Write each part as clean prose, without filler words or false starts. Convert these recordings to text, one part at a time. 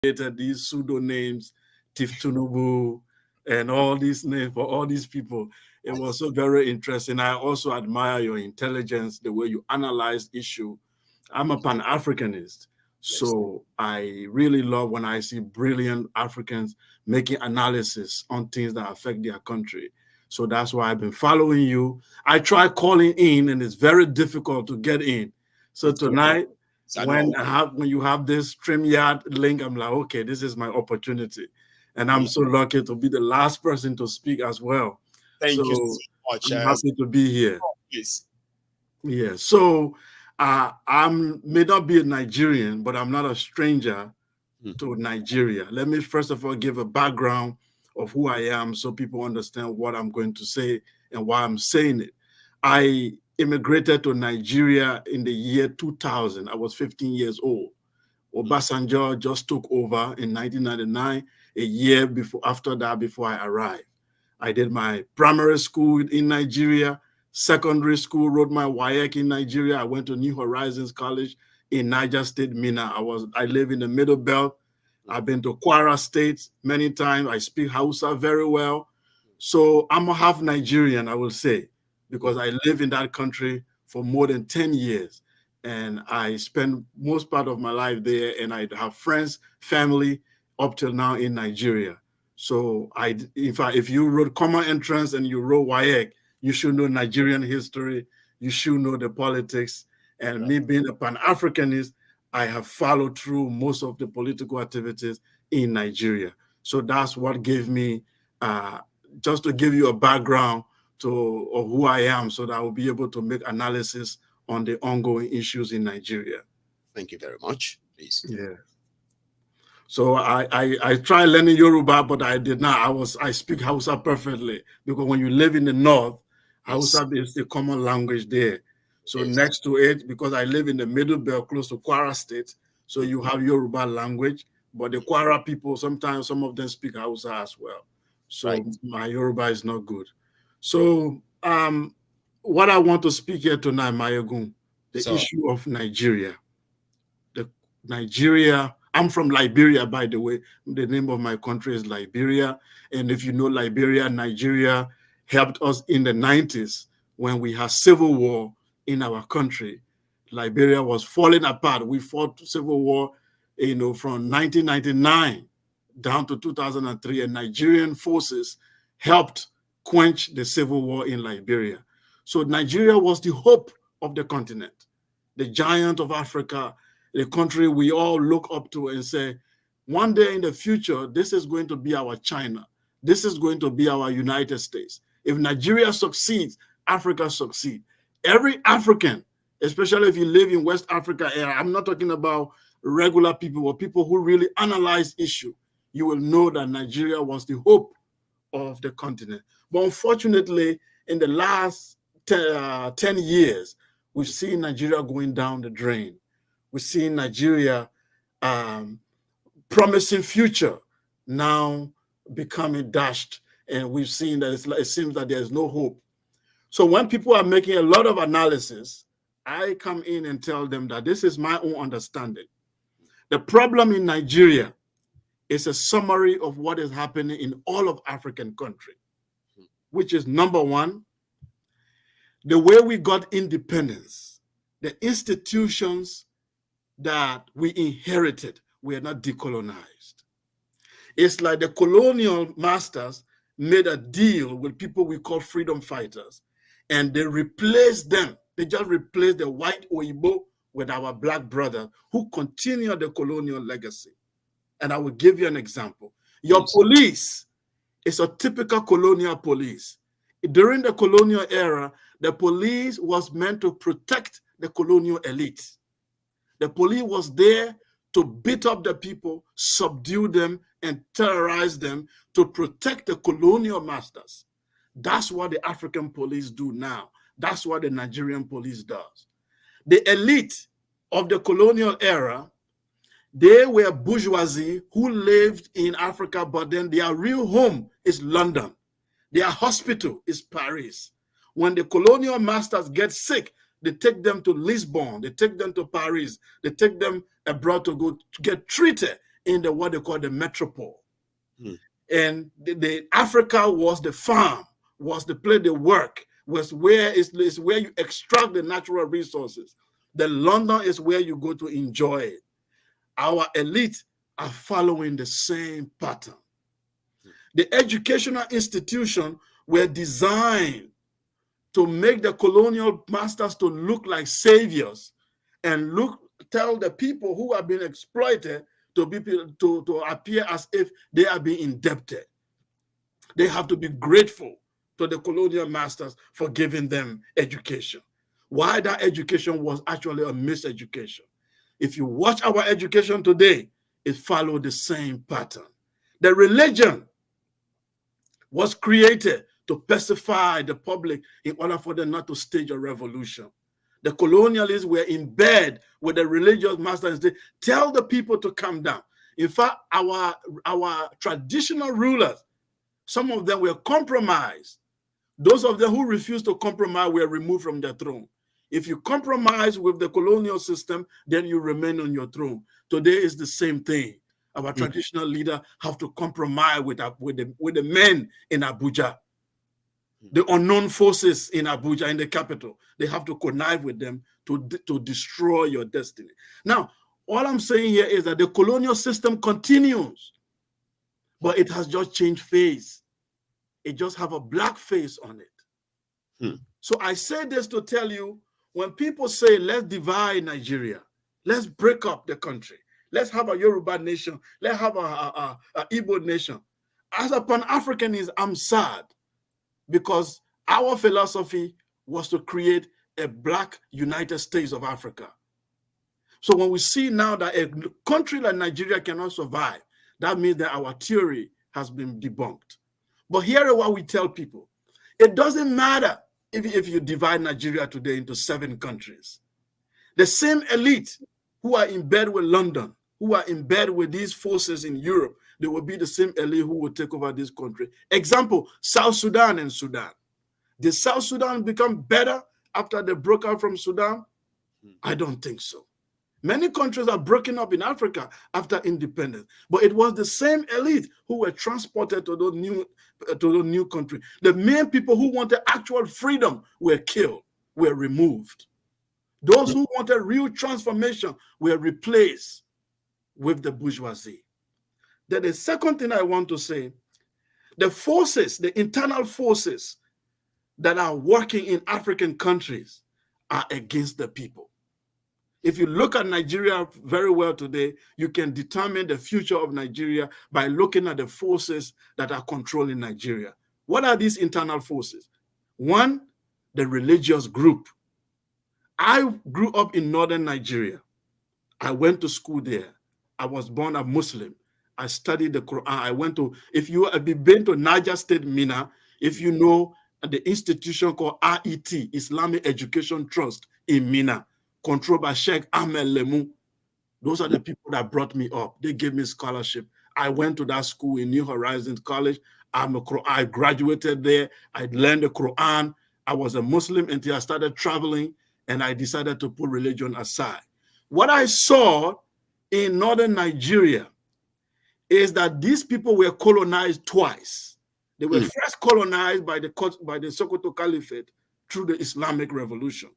created these pseudo names, Tiftunubu, and all these names for all these people. It was so very interesting. I also admire your intelligence, the way you analyze issue. I'm a Pan-Africanist, so I really love when I see brilliant Africans making analysis on things that affect their country. So that's why I've been following you. I try calling in, and it's very difficult to get in. So tonight, when you have this StreamYard link, I'm like, okay, this is my opportunity. And I'm so lucky to be the last person to speak as well. Thank you so much. I'm happy to be here. Yes. Yeah. So I may not be a Nigerian, but I'm not a stranger to Nigeria. Let me first of all give a background of who I am so people understand what I'm going to say and why I'm saying it. I immigrated to Nigeria in the year 2000. I was 15 years old. Obasanjo just took over in 1999, a year after I arrived. I did my primary school in Nigeria, secondary school, wrote my WAEC in Nigeria. I went to New Horizons College in Niger State, Minna. I live in the Middle Belt. I've been to Kwara State many times. I speak Hausa very well. So I'm a half Nigerian, I will say, because I live in that country for more than 10 years. And I spend most part of my life there, and I have friends, family up till now in Nigeria. So if you wrote common entrance and you wrote WAEC, you should know Nigerian history, you should know the politics. And me being a Pan-Africanist, I have followed through most of the political activities in Nigeria. So that's what gave me, just to give you a background of who I am, so that I will be able to make analysis on the ongoing issues in Nigeria. Thank you very much. Please. Yeah. So I tried learning Yoruba, but I did not. I speak Hausa perfectly, because when you live in the north, Hausa is the common language there. So next to it, because I live in the Middle Belt close to Kwara State, so you have Yoruba language, but the Kwara people, sometimes some of them speak Hausa as well. So my Yoruba is not good. So what I want to speak here tonight, Mayegun, the issue of Nigeria. I'm from Liberia, by the way. The name of my country is Liberia. And if you know Liberia, Nigeria helped us in the 90s when we had civil war in our country. Liberia was falling apart. We fought civil war, from 1999 down to 2003, and Nigerian forces helped quench the civil war in Liberia. So Nigeria was the hope of the continent, the giant of Africa, the country we all look up to and say, one day in the future, this is going to be our China. This is going to be our United States. If Nigeria succeeds, Africa succeeds. Every African, especially if you live in West Africa area, I'm not talking about regular people, but people who really analyze issue, you will know that Nigeria was the hope of the continent. But unfortunately, in the last 10 years, we've seen Nigeria going down the drain. We're seeing Nigeria promising future now becoming dashed, and we've seen that it seems that there's no hope. So when people are making a lot of analysis, I come in and tell them that this is my own understanding. The problem in Nigeria is a summary of what is happening in all of African countries, which is number one, the way we got independence, the institutions that we inherited were not decolonized. It's like the colonial masters made a deal with people we call freedom fighters, and they replaced them. They just replaced the white Oyibo with our black brothers who continue the colonial legacy. And I will give you an example. Your police is a typical colonial police. During the colonial era, the police was meant to protect the colonial elite. The police was there to beat up the people, subdue them, and terrorize them to protect the colonial masters. That's what the African police do now. That's what the Nigerian police does. The elite of the colonial era, they were bourgeoisie who lived in Africa, but then their real home is London. Their hospital is Paris. When the colonial masters get sick, they take them to Lisbon, they take them to Paris, they take them abroad to go to get treated, in the what they call the metropole. Hmm. And the Africa was the farm, was the place they work, was where is where you extract the natural resources. The London is where you go to enjoy it. Our elite are following the same pattern. The educational institutions were designed to make the colonial masters to look like saviors and tell the people who have been exploited to appear as if they are being indebted. They have to be grateful to the colonial masters for giving them education. Why that education was actually a miseducation. If you watch our education today, it followed the same pattern. The religion was created to pacify the public in order for them not to stage a revolution. The colonialists were in bed with the religious masters. They tell the people to calm down. In fact, our traditional rulers, some of them were compromised. Those of them who refused to compromise were removed from their throne. If you compromise with the colonial system, then you remain on your throne. Today is the same thing. Our traditional leader have to compromise with the men in Abuja, the unknown forces in Abuja, in the capital. They have to connive with them to destroy your destiny. Now, all I'm saying here is that the colonial system continues, but it has just changed face. It just have a black face on it. So I say this to tell you, when people say, let's divide Nigeria, let's break up the country, let's have a Yoruba nation, let's have a Igbo nation. As a Pan-Africanist, I'm sad because our philosophy was to create a black United States of Africa. So when we see now that a country like Nigeria cannot survive, that means that our theory has been debunked. But here is what we tell people. It doesn't matter if you divide Nigeria today into 7 countries. The same elite who are in bed with London, who are in bed with these forces in Europe, they will be the same elite who will take over this country. Example, South Sudan and Sudan. Did South Sudan become better after they broke out from Sudan? I don't think so. Many countries are broken up in Africa after independence, but it was the same elite who were transported to those new countries. The main people who wanted actual freedom were killed, were removed. Those who wanted real transformation were replaced with the bourgeoisie. Then the second thing I want to say, the forces, the internal forces that are working in African countries are against the people. If you look at Nigeria very well today, you can determine the future of Nigeria by looking at the forces that are controlling Nigeria. What are these internal forces? One, the religious group. I grew up in northern Nigeria. I went to school there. I was born a Muslim. I studied the Quran. I went to, if you have been to Niger State, Mina, if you know the institution called RET, Islamic Education Trust in Mina, controlled by Sheikh Ahmed Lemu. Those are the people that brought me up. They gave me scholarship. I went to that school in New Horizons College. I graduated there. I learned the Quran. I was a Muslim until I started traveling, and I decided to put religion aside. What I saw in northern Nigeria is that these people were colonized twice. They were first colonized by the Sokoto Caliphate through the Islamic Revolution.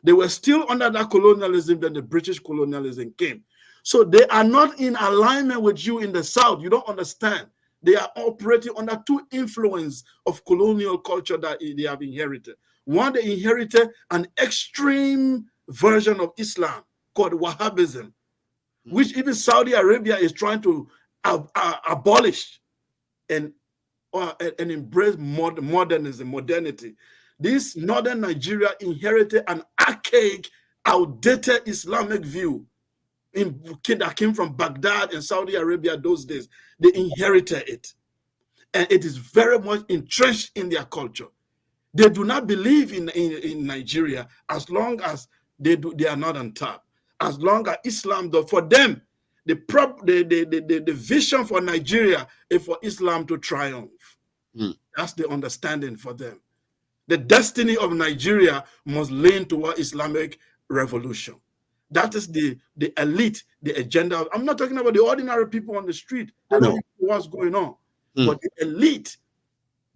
They were still under that colonialism, then the British colonialism came. So they are not in alignment with you in the South. You don't understand. They are operating under 2 influences of colonial culture that they have inherited. One, they inherited an extreme version of Islam called Wahhabism, which even Saudi Arabia is trying to abolish and embrace modernity. This northern Nigeria inherited an archaic, outdated Islamic view that came from Baghdad and Saudi Arabia those days. They inherited it. And it is very much entrenched in their culture. They do not believe in Nigeria as long as they are not on top. As long as Islam, for them, the vision for Nigeria is for Islam to triumph. That's the understanding for them. The destiny of Nigeria must lean toward Islamic revolution. That is the elite, the agenda. I'm not talking about the ordinary people on the street. They don't know what's going on. But the elite,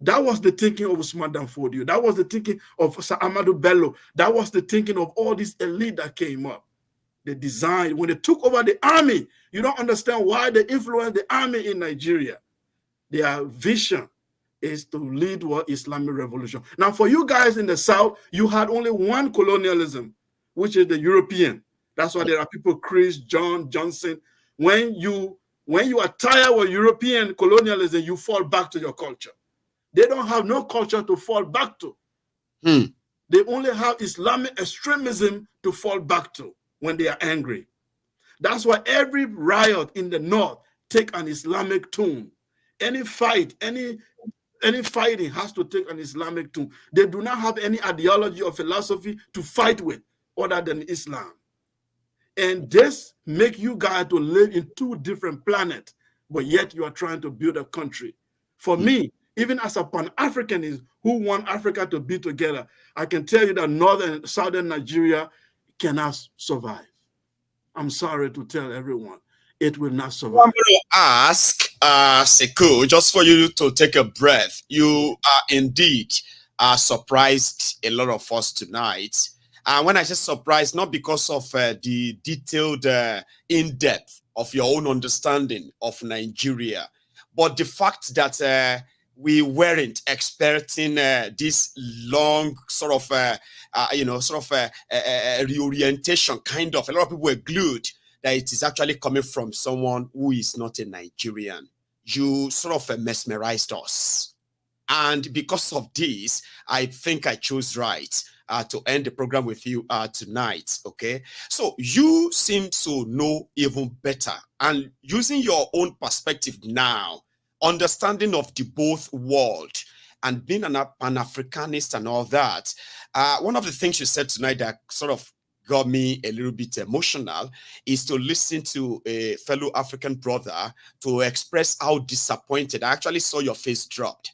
that was the thinking of Usman Dan Fodio. That was the thinking of Sir Amadou Bello. That was the thinking of all this elite that came up. They designed, when they took over the army, you don't understand why they influenced the army in Nigeria. Their vision is to lead what Islamic revolution. Now, for you guys in the South, you had only one colonialism, which is the European. That's why there are people, Chris, John, Johnson. When you are tired of European colonialism, you fall back to your culture. They don't have no culture to fall back to. They only have Islamic extremism to fall back to when they are angry. That's why every riot in the North take an Islamic tune. Any fight, any fighting has to take an Islamic tune. They do not have any ideology or philosophy to fight with other than Islam. And this make you guys to live in two different planets, but yet you are trying to build a country. For me, even as a Pan-Africanist who want Africa to be together, I can tell you that northern and southern Nigeria cannot survive. I'm sorry to tell everyone, it will not survive. I'm going to ask Sekou, just for you to take a breath. You are indeed surprised a lot of us tonight. And when I say surprised, not because of the detailed in-depth of your own understanding of Nigeria, but the fact that we weren't expecting this long sort of, reorientation kind of. A lot of people were glued that it is actually coming from someone who is not a Nigerian. You sort of mesmerized us. And because of this, I think I chose right to end the program with you tonight, okay? So you seem to know even better. And using your own perspective now, understanding of the both world and being an Pan-Africanist and all that, one of the things you said tonight that sort of got me a little bit emotional is to listen to a fellow African brother to express how disappointed. I actually saw your face dropped,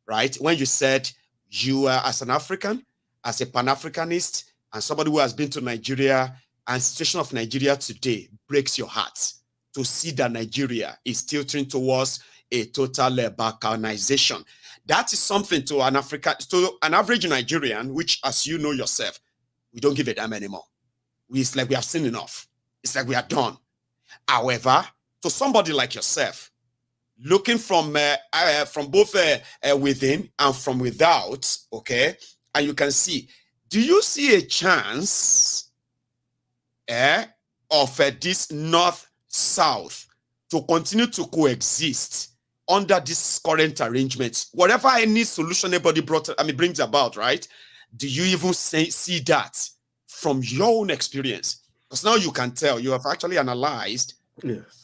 right? When you said you are, as an African, as a Pan-Africanist, and somebody who has been to Nigeria, and situation of Nigeria today breaks your heart to see that Nigeria is tilting towards a total balkanization. That is something to an average Nigerian, which, as you know yourself, we don't give a damn anymore. It's like we have seen enough. It's like we are done. However, to somebody like yourself, looking from both within and from without, okay, and you can see, do you see a chance of this north-south to continue to coexist under this current arrangement? Whatever any solution anybody brings about, right? Do you even see that from your own experience? Because now you can tell, you have actually analyzed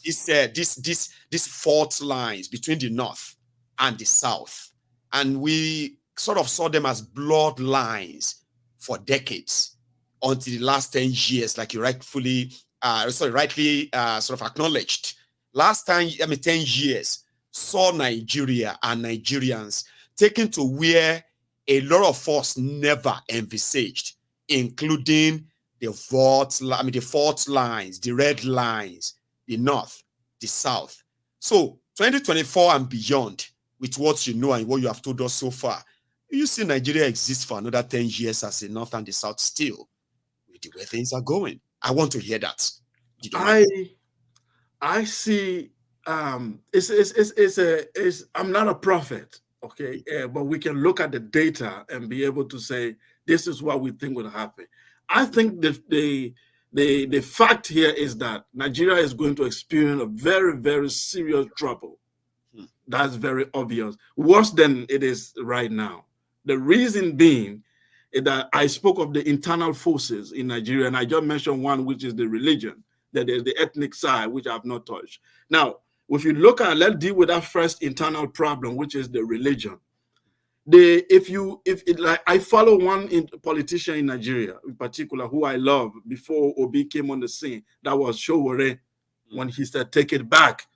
these fault lines between the north and the south, and we sort of saw them as blood lines for decades until the last 10 years, like you rightly sort of acknowledged. Last time, 10 years saw Nigeria and Nigerians taken to where a lot of us never envisaged, including the fault lines, the red lines, the north, the south. So 2024 and beyond, with what you know and what you have told us so far, you see Nigeria exists for another 10 years as the north and the south still, with the way things are going. I want to hear that. I see. I'm not a prophet, okay, but we can look at the data and be able to say this is what we think will happen. I think the fact here is that Nigeria is going to experience a very, very serious trouble. That's very obvious, worse than it is right now. The reason being is that I spoke of the internal forces in Nigeria, and I just mentioned one, which is the religion. That there's the ethnic side, which I have not touched. Now, if you look at, let's deal with that first internal problem, which is the religion. I follow one politician in Nigeria, in particular, who I love before Obi came on the scene. That was Showore, when he said, "Take it back."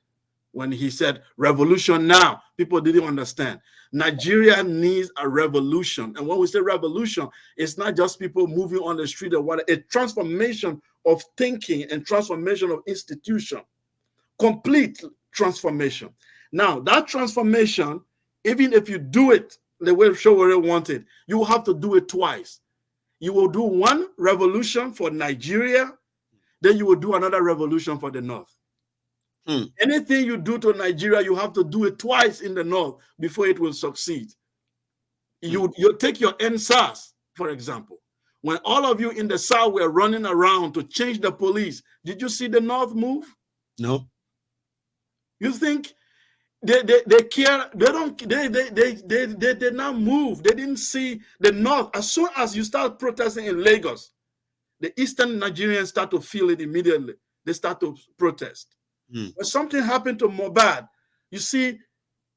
When he said revolution now, people didn't understand. Nigeria needs a revolution. And when we say revolution, it's not just people moving on the street or what, a transformation of thinking and transformation of institution. Complete transformation. Now, that transformation, even if you do it the way Showore wanted, you will have to do it twice. You will do one revolution for Nigeria, then you will do another revolution for the North. Anything you do to Nigeria, you have to do it twice in the North before it will succeed. You take your NSAS, for example. When all of you in the South were running around to change the police, did you see the North move? No. You think they care? They did not move. They didn't see the North. As soon as you start protesting in Lagos, the Eastern Nigerians start to feel it immediately. They start to protest. When something happened to Mohbad, you see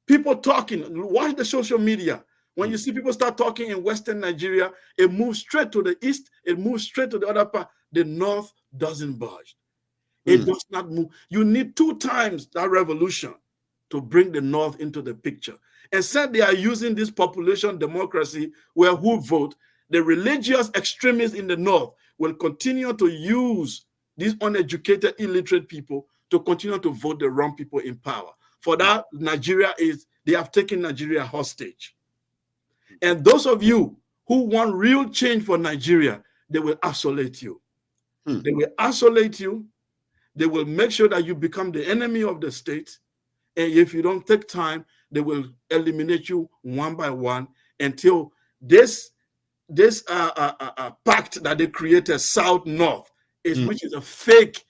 people talking. Watch the social media. When you see people start talking in Western Nigeria, it moves straight to the East. It moves straight to the other part. The North doesn't budge. It does not move. You need 2 times that revolution to bring the North into the picture. And said they are using this population democracy where who vote, the religious extremists in the North will continue to use these uneducated, illiterate people to continue to vote the wrong people in power. For that, they have taken Nigeria hostage. And those of you who want real change for Nigeria, they will isolate you. They will isolate you. They will make sure that you become the enemy of the state. And if you don't take time, they will eliminate you one by one until this pact that they created, South-North, which is a fake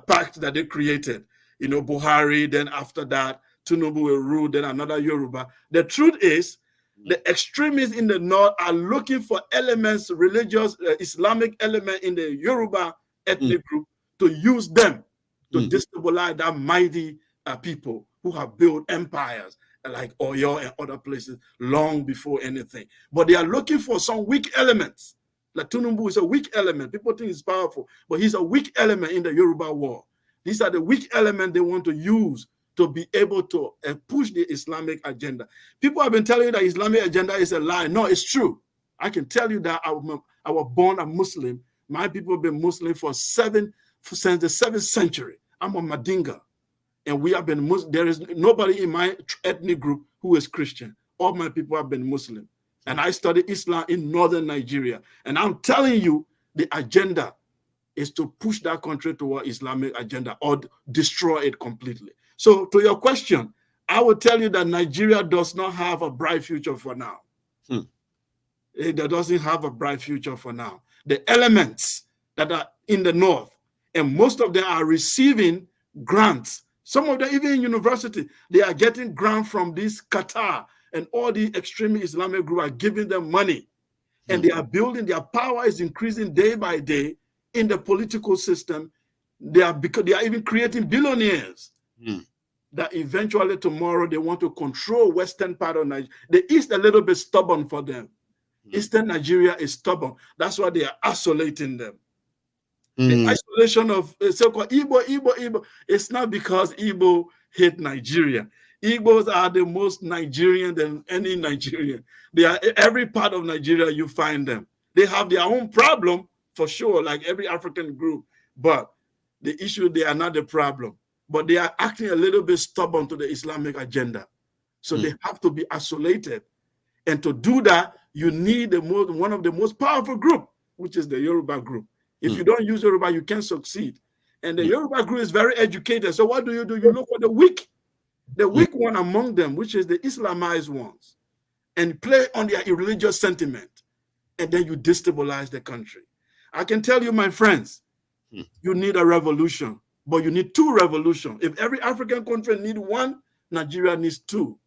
pact that they created. You know, Buhari, then after that, Tinubu will rule, then another Yoruba. The truth is, the extremists in the North are looking for elements, religious, Islamic element in the Yoruba ethnic group to use them to destabilize that mighty people who have built empires like Oyo and other places long before anything. But they are looking for some weak elements. Like Tinubu is a weak element. People think he's powerful, but he's a weak element in the Yoruba war. These are the weak elements they want to use to be able to push the Islamic agenda. People have been telling you that Islamic agenda is a lie. No, it's true. I can tell you that I was born a Muslim. My people have been Muslim since the 7th century. I'm a Madinga. And we have been Muslim. There is nobody in my ethnic group who is Christian. All my people have been Muslim. And I studied Islam in northern Nigeria. And I'm telling you, the agenda is to push that country toward Islamic agenda or destroy it completely. So to your question, I will tell you that Nigeria does not have a bright future for now. It doesn't have a bright future for now. The elements that are in the North, and most of them are receiving grants. Some of them, even in university, they are getting grants from this Qatar, and all the extreme Islamic group are giving them money. And they are building, their power is increasing day by day in the political system. They are even creating billionaires that eventually tomorrow they want to control Western part of Nigeria. The East a little bit stubborn for them. Eastern Nigeria is stubborn. That's why they are isolating them. The isolation of so-called Igbo, it's not because Igbo hate Nigeria. Igbos are the most Nigerian than any Nigerian. They are every part of Nigeria you find them. They have their own problem for sure, like every African group. But the issue, they are not the problem. But they are acting a little bit stubborn to the Islamic agenda. So they have to be isolated. And to do that, you need one of the most powerful group, which is the Yoruba group. If you don't use Yoruba, you can't succeed. And the Yoruba group is very educated. So what do? You look for the weak one among them, which is the Islamized ones, and play on their religious sentiment. And then you destabilize the country. I can tell you, my friends, you need a revolution, but you need 2 revolutions. If every African country needs 1, Nigeria needs 2.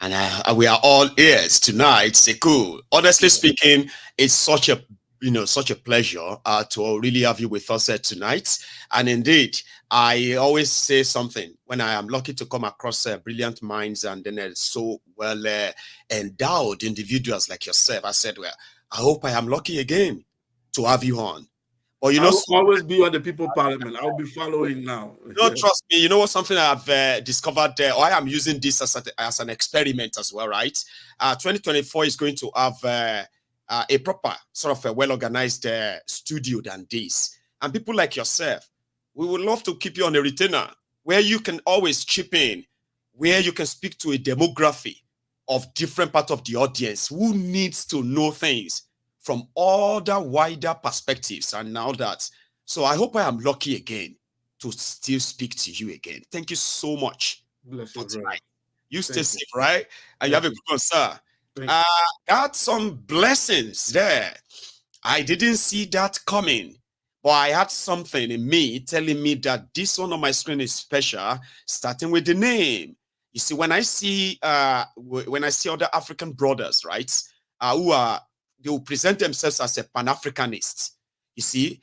And we are all ears tonight. Sekou. Honestly speaking, it's such a pleasure to really have you with us tonight. And indeed, I always say something when I am lucky to come across brilliant minds and then so well endowed individuals like yourself. I said, well, I hope I am lucky again to have you on. Or I'll always be on the People Parliament. I'll be following now. No, trust me. You know what? Something I've discovered there, or I am using this as an experiment as well, right? 2024 is going to have a proper sort of a well-organized studio than this. And people like yourself, we would love to keep you on a retainer where you can always chip in, where you can speak to a demography of different part of the audience who needs to know things from other wider perspectives and all that. So I hope I am lucky again to still speak to you again. Thank you so much. Bless For you, brother. tonight. You stay Thank safe, you. right? And you have a good one, sir. Got some blessings there. I didn't see that coming, but I had something in me telling me that this one on my screen is special, starting with the name. You see, when I see other African brothers, right, they will present themselves as a Pan-Africanist. You see,